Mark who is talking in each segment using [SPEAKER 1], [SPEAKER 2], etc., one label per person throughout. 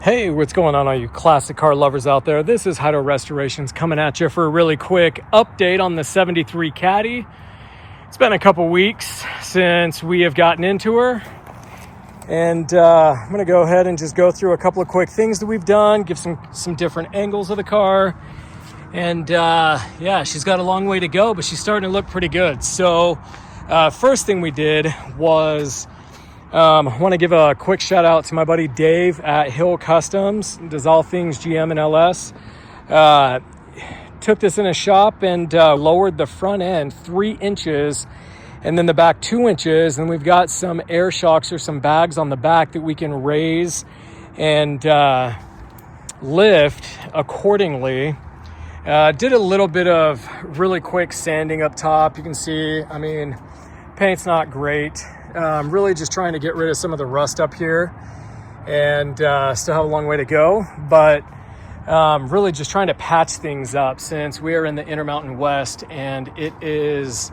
[SPEAKER 1] Hey, what's going on, all you classic car lovers out there? This is Hydro Restorations coming at you for a really quick update on the 73 Caddy. It's been a couple weeks since we have gotten into her, and I'm going to go ahead and just go through a couple of quick things that we've done, give some different angles of the car, and yeah, she's got a long way to go, but she's starting to look pretty good. So first thing we did was I want to give a quick shout out to my buddy Dave at Hill Customs. He does all things GM and LS. Took this in a shop and lowered the front end 3 inches and then the back 2 inches. And we've got some air shocks or some bags on the back that we can raise and lift accordingly. Did a little bit of really quick sanding up top. You can see, I mean, paint's not great. Really just trying to get rid of some of the rust up here, and still have a long way to go, but really just trying to patch things up since we are in the Intermountain West and it is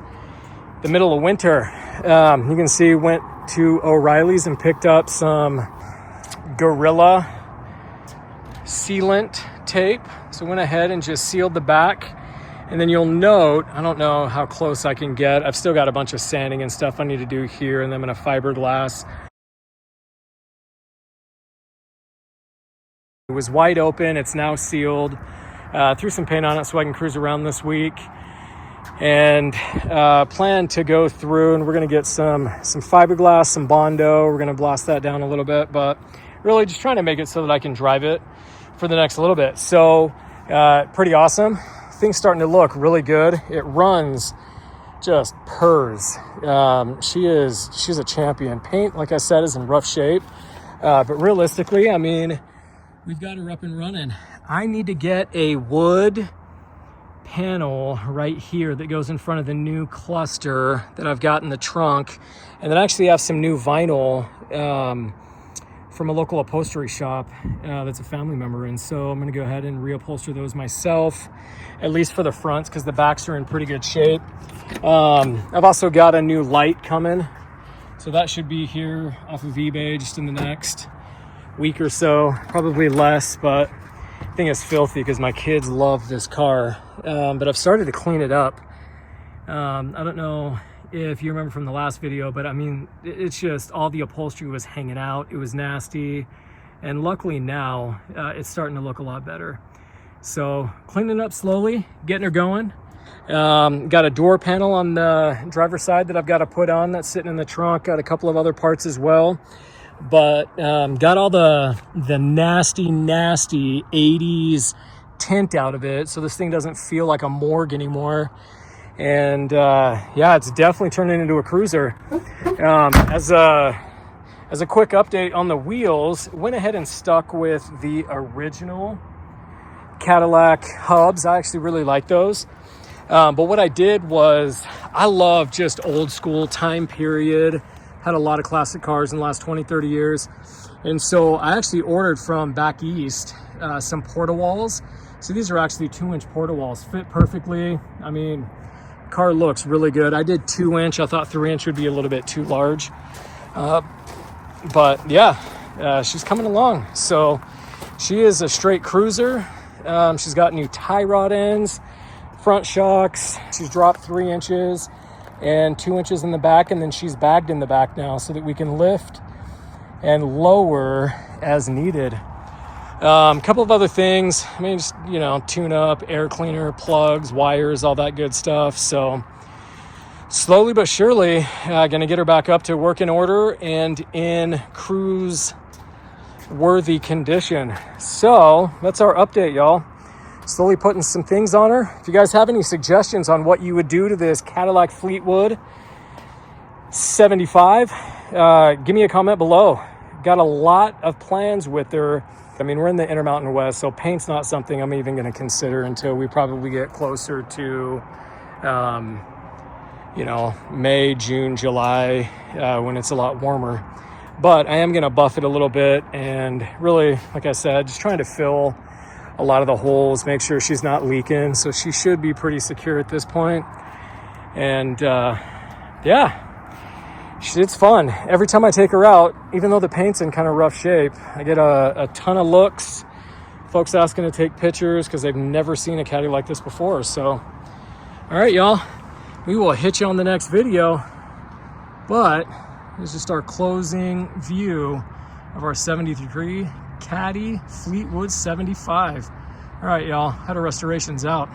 [SPEAKER 1] the middle of winter. You can see went to O'Reilly's and picked up some Gorilla sealant tape. So went ahead and just sealed the back. And then you'll note, I don't know how close I can get. I've still got a bunch of sanding and stuff I need to do here, and then I'm going to fiberglass. It was wide open. It's now sealed. Threw some paint on it so I can cruise around this week. And plan to go through, and we're going to get some fiberglass, some Bondo. We're going to blast that down a little bit, but really just trying to make it so that I can drive it for the next little bit. So pretty awesome. Things starting to look really good. It runs just purrs. She's a champion. Paint, like I said, is in rough shape, but realistically, I mean, we've got her up and running. I need to get a wood panel right here that goes in front of the new cluster that I've got in the trunk, and then actually have some new vinyl from a local upholstery shop that's a family member, and so I'm going to go ahead and reupholster those myself, at least for the fronts, because the backs are in pretty good shape. I've also got a new light coming, so that should be here off of eBay just in the next week or so, probably less, but I think it's filthy because my kids love this car. But I've started to clean it up. I don't know if you remember from the last video, but I mean, it's just all the upholstery was hanging out. It was nasty, and luckily now it's starting to look a lot better. So cleaning up slowly, getting her going. Got a door panel on the driver's side that I've got to put on that's sitting in the trunk. Got a couple of other parts as well, but got all the nasty 80s tint out of it, so this thing doesn't feel like a morgue anymore. And yeah, it's definitely turning into a cruiser. As a quick update on the wheels, went ahead and stuck with the original Cadillac hubs. I actually really like those. But what I did was, I love just old school time period. Had a lot of classic cars in the last 20-30 years. And so I actually ordered from back east some Portawalls. So these are actually 2-inch Portawalls, fit perfectly. I mean, car looks really good. I did 2-inch. I thought 3-inch would be a little bit too large. But yeah, she's coming along. So she is a straight cruiser. She's got new tie rod ends, front shocks. She's dropped 3 inches and 2 inches in the back, and then she's bagged in the back now so that we can lift and lower as needed. A couple of other things. I mean, just, you know, tune up, air cleaner, plugs, wires, all that good stuff. So slowly but surely, gonna get her back up to working order and in cruise worthy condition. So that's our update, y'all. Slowly putting some things on her. If you guys have any suggestions on what you would do to this Cadillac Fleetwood 75, give me a comment below. Got a lot of plans with her. I mean, we're in the Intermountain West, so paint's not something I'm even going to consider until we probably get closer to, you know, May, June, July, when it's a lot warmer. But I am going to buff it a little bit, and really, like I said, just trying to fill a lot of the holes, make sure she's not leaking. So she should be pretty secure at this point. And yeah, she it's fun. Every time I take her out, even though the paint's in kind of rough shape, I get a ton of looks. Folks asking to take pictures because they've never seen a Caddy like this before. So, all right, y'all, we will hit you on the next video. But this is just our closing view of our 73 Caddy Fleetwood 75. All right, y'all, How to Restoration's out.